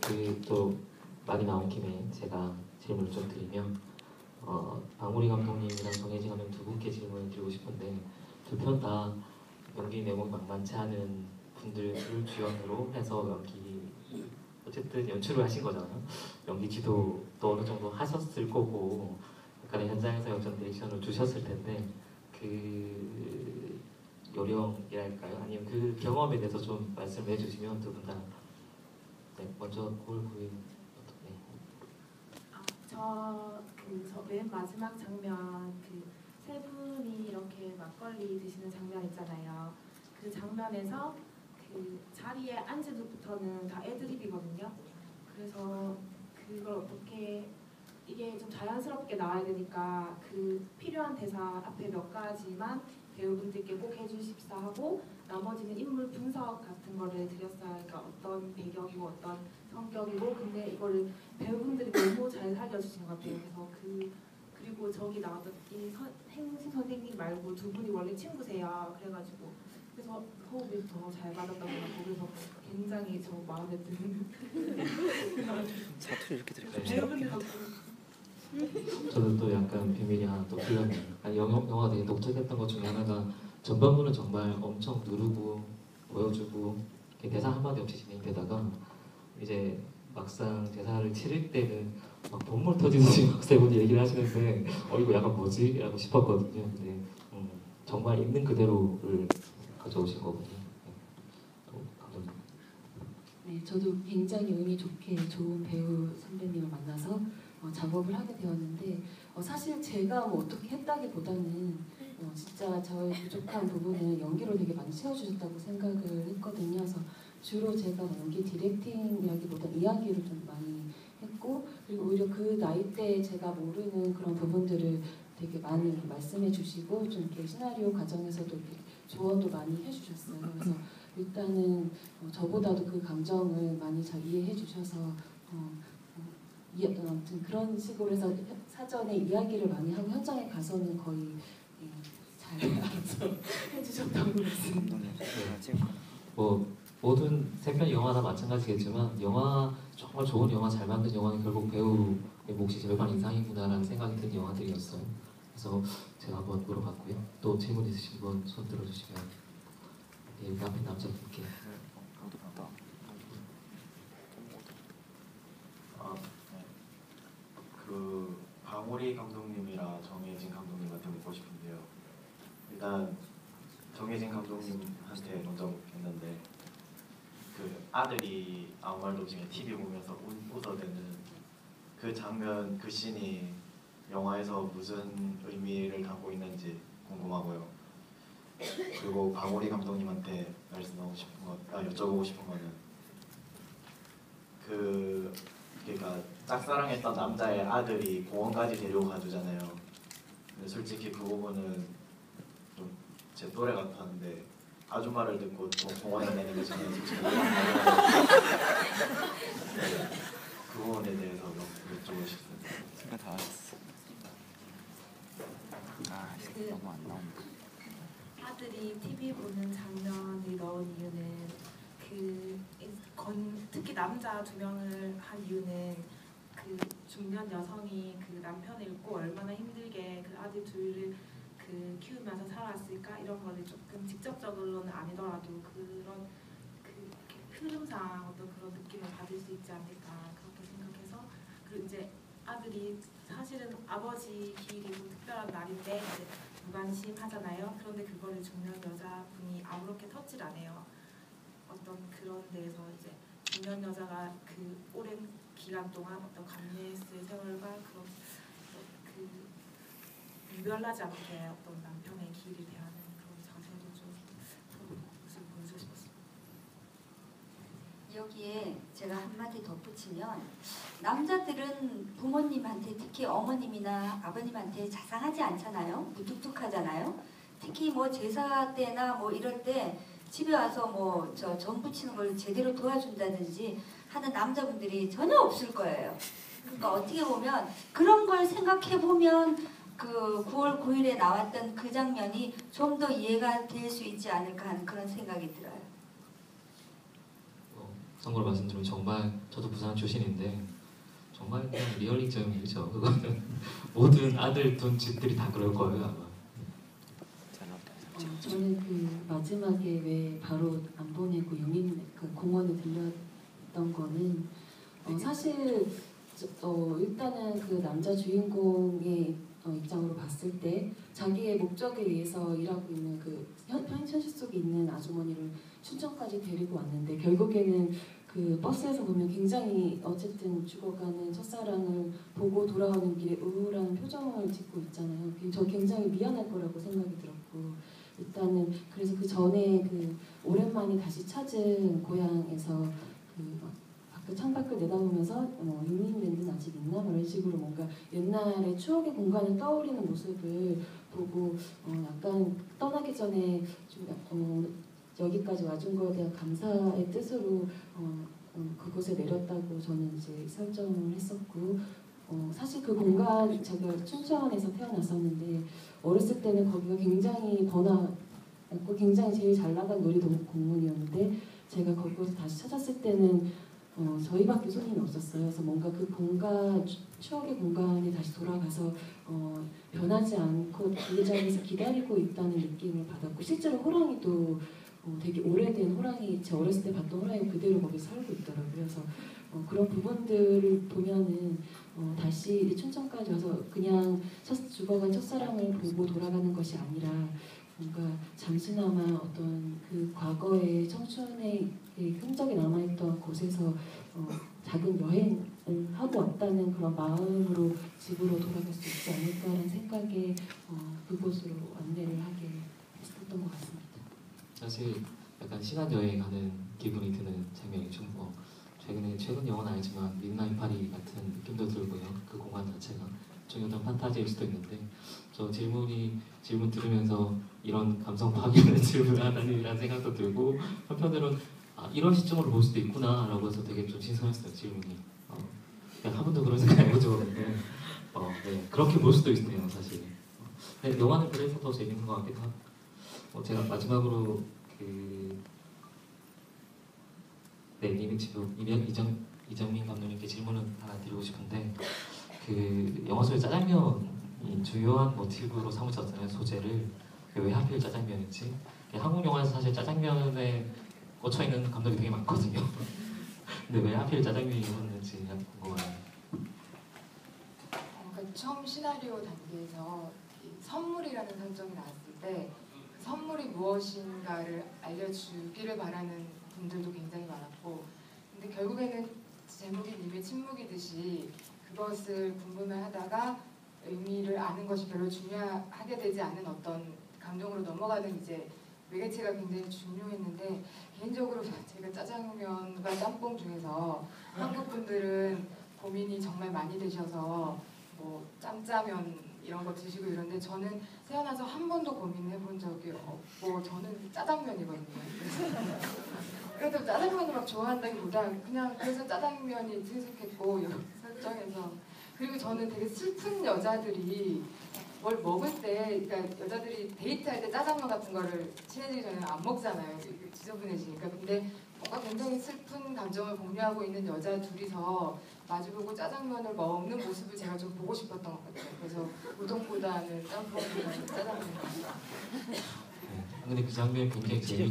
그 또 많이 나온 김에 제가 질문을 좀 드리면 방울이 감독님이랑 정혜진 감독님 두 분께 질문을 드리고 싶은데 두 편 다 연기 내용이 만만치 않은 분들을 주연으로 해서 연기 어쨌든 연출을 하신 거잖아요. 연기 지도도 어느 정도 하셨을 거고 약간의 현장에서 어떤 디렉션을 주셨을 텐데 그 요령이랄까요? 아니면 그 경험에 대해서 좀 말씀해 주시면 두 분 다 네, 먼저 고을구이 네. 저 맨 마지막 장면 세 분이 이렇게 막걸리 드시는 장면 있잖아요. 그 장면에서 그 자리에 앉은 후부터는 다 애드립이거든요. 그래서 그걸 어떻게 이게 좀 자연스럽게 나와야 되니까 그 필요한 대사 앞에 몇 가지만 배우분들께 꼭 해주십사 하고 나머지는 인물 분석 같은 거를 드렸어요. 그러니까 어떤 배경이고 어떤 성격이고 근데 이거를 배우분들이 너무 잘 살려주시는 것 같아요. 그래서 그리고 저기 나왔던 이 행신 선생님 말고 두 분이 원래 친구세요. 그래가지고 그래서 호흡이 더 잘 맞았던 것 같고 그래서 굉장히 저 마음에 드는 사투리 이렇게 들으면 배우분들 저는 또 약간 비밀이 하나 또 풀렸네요. 영화가 되게 독특했던 것 중에 하나가 전반부는 정말 엄청 누르고 보여주고 대사 한마디 없이 진행되다가 이제 막상 대사를 치를 때는 막 본물 터지듯이 막 세 분이 얘기를 하시는데 이거 약간 뭐지? 라고 싶었거든요. 근데 정말 있는 그대로를 가져오신 거군요. 또 감독님. 네, 저도 굉장히 의미 좋게 좋은 배우 선배님을 만나서 작업을 하게 되었는데 사실 제가 뭐 어떻게 했다기보다는 진짜 저의 부족한 부분을 연기로 되게 많이 채워주셨다고 생각을 했거든요. 그래서 주로 제가 연기 디렉팅이라기보다 이야기를 좀 많이 했고 그리고 오히려 그 나이 때 제가 모르는 그런 부분들을 되게 많이 말씀해 주시고 좀 이렇게 시나리오 과정에서도 이렇게 조언도 많이 해주셨어요. 그래서 일단은 저보다도 그 감정을 많이 잘 이해해 주셔서 아무튼 그런 식으로 해서 사전에 이야기를 많이 하고 현장에 가서는 거의 잘 알아서 해주셨다고 그랬습니다. 뭐 모든 세 편 영화 다 마찬가지겠지만 정말 좋은 영화 잘 만든 영화는 결국 배우의 몫이 절반 이상이구나라는 생각이 든 영화들이었어요. 그래서 제가 한번 물어봤고요. 또 질문 있으신 분 손 들어주시면 네, 여기 앞에 남자분께 그 방울이 감독님이랑 정혜진 감독님한테 묻고 싶은데요. 일단 정혜진 감독님한테 먼저 묻겠는데 그 아들이 아무 말도 없이 TV 보면서 웃어대는 그 장면, 그 씬이 영화에서 무슨 의미를 담고 있는지 궁금하고요. 그리고 방울이 감독님한테 말씀하고 싶은 여쭤보고 싶은 거는 그러니까 짝사랑했던 남자의 아들이 공원까지 데리고 가주잖아요. 근데 솔직히 그 부분은 좀 제 또래 같았는데 아줌마를 듣고 또 공원에 내는 게 저는 솔직히 이해가 안 가요. 그 부분에 대해서 여쭤보고 싶습니다. 생각 다 하셨어. 너무 안 나온다. 아들이 TV 보는 장면을 넣은 이유는 특히 남자 두 명을 한 이유는 그 중년 여성이 그 남편을 잃고 얼마나 힘들게 그 아들 둘을 키우면서 살아왔을까 이런 거를 조금 직접적으로는 아니더라도 그런 흐름상 어떤 그런 느낌을 받을 수 있지 않을까 그렇게 생각해서 그리고 이제 아들이 사실은 아버지 기일이고 특별한 날인데 이제 무관심하잖아요. 그런데 그거를 중년 여자분이 아무렇게 터치를 안 해요. 어떤 그런 데에서 이제 중년 여자가 그 오랜 기간 동안 어떤 감내했을 세월과 그런 유별나지 않게 어떤 남편의 기일을 대하는 그런 자세도 좀 모습을 보여주고 싶었습니다. 여기에 제가 한마디 덧붙이면 남자들은 부모님한테 특히 어머님이나 아버님한테 자상하지 않잖아요. 무뚝뚝하잖아요. 특히 뭐 제사 때나 뭐 이럴 때 집에 와서 뭐 전 부치는 걸 제대로 도와준다든지 하는 남자분들이 전혀 없을 거예요. 그러니까 어떻게 보면 그런 걸 생각해 보면 그 9월 9일에 나왔던 그 장면이 좀 더 이해가 될 수 있지 않을까 하는 그런 생각이 들어요. 참고로 말씀드리면 정말 저도 부산 출신인데 정말 그냥 리얼리즘이죠. 그거는 모든 아들 둔 집들이 다 그럴 거예요 아마. 저는 그 마지막에 왜 바로 안 보내고 용인 그 공원에 들렸던 거는 사실 일단은 그 남자 주인공의 입장으로 봤을 때 자기의 목적에 의해서 일하고 있는 그 현실 속에 있는 아주머니를 춘천까지 데리고 왔는데 결국에는 그 버스에서 보면 굉장히 어쨌든 죽어가는 첫사랑을 보고 돌아오는 길에 우울한 표정을 짓고 있잖아요. 저 굉장히 미안할 거라고 생각이 들었고 일단은 그래서 그 전에 그 오랜만에 다시 찾은 고향에서 그 창밖을 내다보면서 유민랜드는 아직 있나? 뭐 이런 식으로 뭔가 옛날의 추억의 공간을 떠올리는 모습을 보고 약간 떠나기 전에 좀 여기까지 와준 거에 대한 감사의 뜻으로 그곳에 내렸다고 저는 이제 설정을 했었고 사실 그 공간 제가 춘천에서 태어났었는데 어렸을 때는 거기가 굉장히 번화했고 굉장히 제일 잘 나간 놀이동산 공원이었는데 제가 거기서 다시 찾았을 때는 저희밖에 손님이 없었어요. 그래서 뭔가 그 공간 추억의 공간에 다시 돌아가서 변하지 않고 그 자리에서 기다리고 있다는 느낌을 받았고 실제로 호랑이도 되게 오래된 호랑이 제 어렸을 때 봤던 호랑이 그대로 거기 살고 있더라고요. 그래서 그런 부분들을 보면은 다시 이제 춘천까지 와서 그냥 죽어간 첫사랑을 보고 돌아가는 것이 아니라 뭔가 잠시나마 어떤 그 과거의 청춘의 흔적이 남아있던 곳에서 작은 여행을 하고 왔다는 그런 마음으로 집으로 돌아갈 수 있지 않을까라는 생각에 그곳으로 안내를 하게 했었던 것 같습니다. 사실 약간 시간 여행하는 기분이 드는 장면이죠. 최근 영화는 아니지만 미드나잇 파리 같은 느낌도 들고요. 그 공간 자체가 좀 어떤 판타지일 수도 있는데 저 질문 들으면서 이런 감성 파괴는 질문하다니라는 생각도 들고 한편으로는 이런 시점으로 볼 수도 있구나라고 해서 되게 좀 신선했어요 질문이. 그냥 한 번도 그런 생각 해본 적 없는데 네, 그렇게 볼 수도 있네요 사실. 네, 영화는 그래서 더 재밌는 것 같기도 하고 제가 마지막으로 이정민 감독님께 질문을 하나 드리고 싶은데 그 영화 속의 짜장면이 주요한 모티브로 삼으셨잖아요 소재를. 왜 하필 짜장면인지. 한국 영화에서 사실 짜장면에 꽂혀 있는 감독이 되게 많거든요. 근데 왜 하필 짜장면이었는지 궁금해요. 그러니까 처음 시나리오 단계에서 이 선물이라는 설정이 나왔을 때 그 선물이 무엇인가를 알려주기를 바라는 분들도 굉장히 많았고, 근데 결국에는 제목이 님의 침묵이듯이 그것을 궁금해 하다가 의미를 아는 것이 별로 중요하게 되지 않은 어떤 감정으로 넘어가는 이제 매개체가 굉장히 중요했는데, 개인적으로 제가 짜장면과 짬뽕 중에서 한국 분들은 고민이 정말 많이 되셔서 뭐 짬짜면 이런 거 드시고 이런데 저는 태어나서 한 번도 고민해 본 적이 없고 저는 짜장면이거든요. 그래도 짜장면을 막 좋아한다기보다 그냥 그래서 짜장면이 친숙했고 이런 설정에서. 그리고 저는 되게 슬픈 여자들이 뭘 먹을 때, 그러니까 여자들이 데이트할 때 짜장면 같은 거를 친해지기 전에 안 먹잖아요. 지저분해지니까. 근데 뭔가 굉장히 슬픈 감정을 공유하고 있는 여자 둘이서 마주보고 짜장면을 먹는 모습을 제가 좀 보고 싶었던 것 같아요. 그래서 우동보다는 짬뽕보다는 짜장면. 근데 그 장면이 굉장히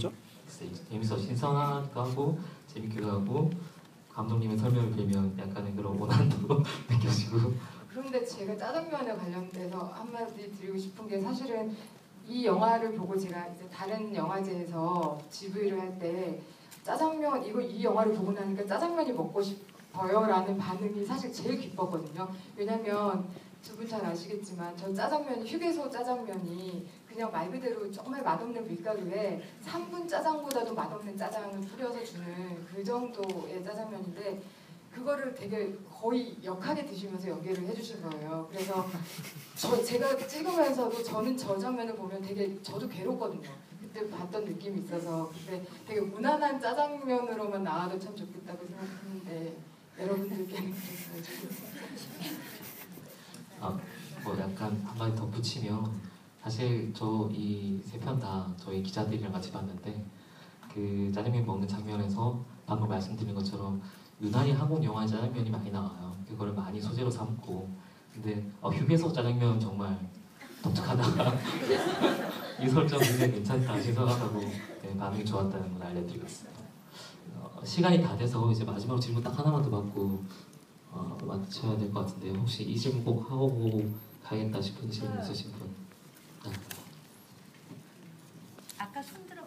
재밌어 신선하기도 하고 재밌기도 하고 감독님의 설명을 빌면 약간의 그런 오난도 느껴지고. 그런데 제가 짜장면에 관련돼서 한마디 드리고 싶은 게, 사실은 이 영화를 보고 제가 이제 다른 영화제에서 GV를 할 때 짜장면 이 영화를 보고 나니까 짜장면이 먹고 싶어요라는 반응이 사실 제일 기뻤거든요. 왜냐면 두 분 잘 아시겠지만 전 짜장면이 휴게소 짜장면이 그냥 말 그대로 정말 맛없는 밀가루에 3분 짜장보다도 맛없는 짜장을 뿌려서 주는 그 정도의 짜장면인데 그거를 되게 거의 역하게 드시면서 연기를 해주신 거예요. 그래서 제가 찍으면서도 저는 저 장면을 보면 되게 저도 괴롭거든요. 그때 봤던 느낌이 있어서. 근데 되게 무난한 짜장면으로만 나와도 참 좋겠다고 생각했는데 여러분들께는 그랬어요. 뭐 약간 한마디 덧붙이면 사실 저 이 세 편 다 저희 기자들이랑 같이 봤는데 그 짜장면 먹는 장면에서 방금 말씀드린 것처럼 유난히 한국 영화 짜장면이 많이 나와요. 그거를 많이 소재로 삼고 근데 휴게소 짜장면 정말 독특하다. 이 설정 굉장히 괜찮다, 신선하다고 네, 반응이 좋았다는 걸 알려드리겠습니다. 시간이 다 돼서 이제 마지막으로 질문 딱 하나만 더 받고 맞춰야 될 것 같은데요. 혹시 이 질문 꼭 하고 가야겠다 싶은 질문 있으신 분? 아까 손 들어.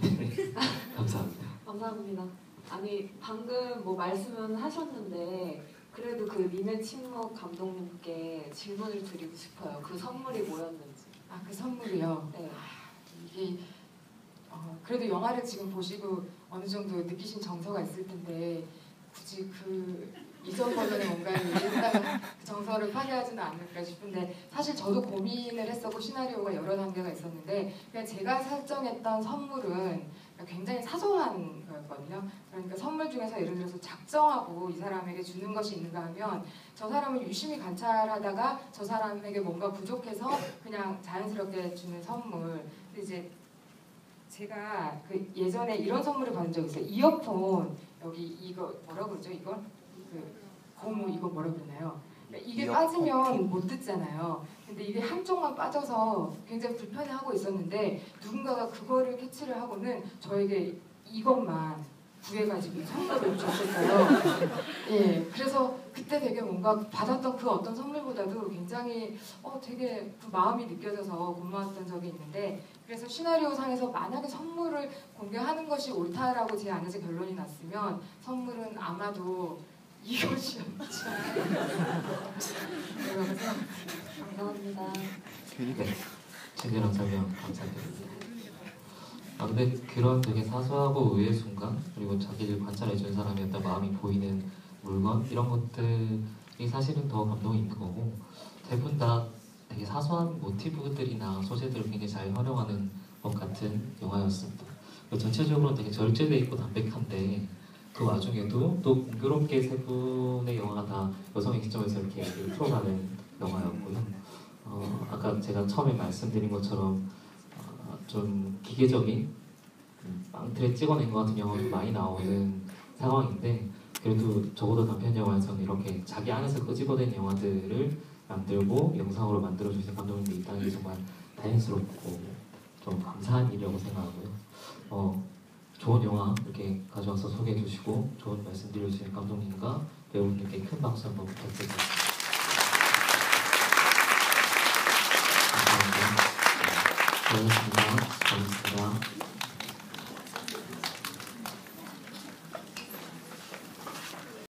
네. 감사합니다. 감사합니다. 아니 방금 뭐 말씀은 하셨는데 그래도 그 님의 침묵 감독님께 질문을 드리고 싶어요. 그 선물이 뭐였는지. 아, 그 선물이요. 네. 이게 그래도 영화를 지금 보시고 어느 정도 느끼신 정서가 있을 텐데 굳이 그 이전 버전의 뭔가를 얘기했다가 그 정서를 파괴하지는 않을까 싶은데 사실 저도 고민을 했었고 시나리오가 여러 단계가 있었는데 그냥 제가 설정했던 선물은 굉장히 사소한 거였거든요. 그러니까 선물 중에서 예를 들어서 작정하고 이 사람에게 주는 것이 있는가 하면 저 사람을 유심히 관찰하다가 저 사람에게 뭔가 부족해서 그냥 자연스럽게 주는 선물. 근데 이제 제가 그 예전에 이런 선물을 받은 적이 있어요. 이어폰 여기 이거 뭐라 그러죠? 이걸 그 고무 이거 뭐라 그러나요? 그러니까 이게 빠지면 못 듣잖아요. 근데 이게 한쪽만 빠져서 굉장히 불편해하고 있었는데 누군가가 그거를 캐치를 하고는 저에게 이것만 구해가지고 선물을 줬었어요. 예, 그래서 그때 되게 뭔가 받았던 그 어떤 선물보다도 굉장히 되게 그 마음이 느껴져서 고마웠던 적이 있는데 그래서 시나리오 상에서 만약에 선물을 공개하는 것이 옳다라고 제 안에서 결론이 났으면 선물은 아마도 이것이었죠. 감사합니다. 네, 친절한 설명 감사드립니다. 근데 그런 되게 사소하고 의외의 순간 그리고 자기를 관찰해준 사람의 어떤 마음이 보이는 물건 이런 것들이 사실은 더 감동이 있는 거고 세 분 다 되게 사소한 모티브들이나 소재들을 굉장히 잘 활용하는 것 같은 영화였습니다. 전체적으로 되게 절제돼 있고 담백한데 그 와중에도 또 공교롭게 세 분의 영화가 다 여성의 시점에서 이렇게 얘기를 풀어가는 영화였고요. 아까 제가 처음에 말씀드린 것처럼 좀 기계적인 빵틀에 찍어낸 것 같은 영화도 많이 나오는 상황인데 그래도 적어도 단편 영화에서는 이렇게 자기 안에서 끄집어낸 영화들을 만들고 영상으로 만들어주신 감독님들이 있다는 게 정말 다행스럽고 좀 감사한 일이라고 생각하고요. 좋은 영화 이렇게 가져와서 소개해 주시고 좋은 말씀 드려주신 감독님과 배우분들께 큰 박수 한번 부탁드립니다. 감사합니다. 고맙습니다. 고맙습니다.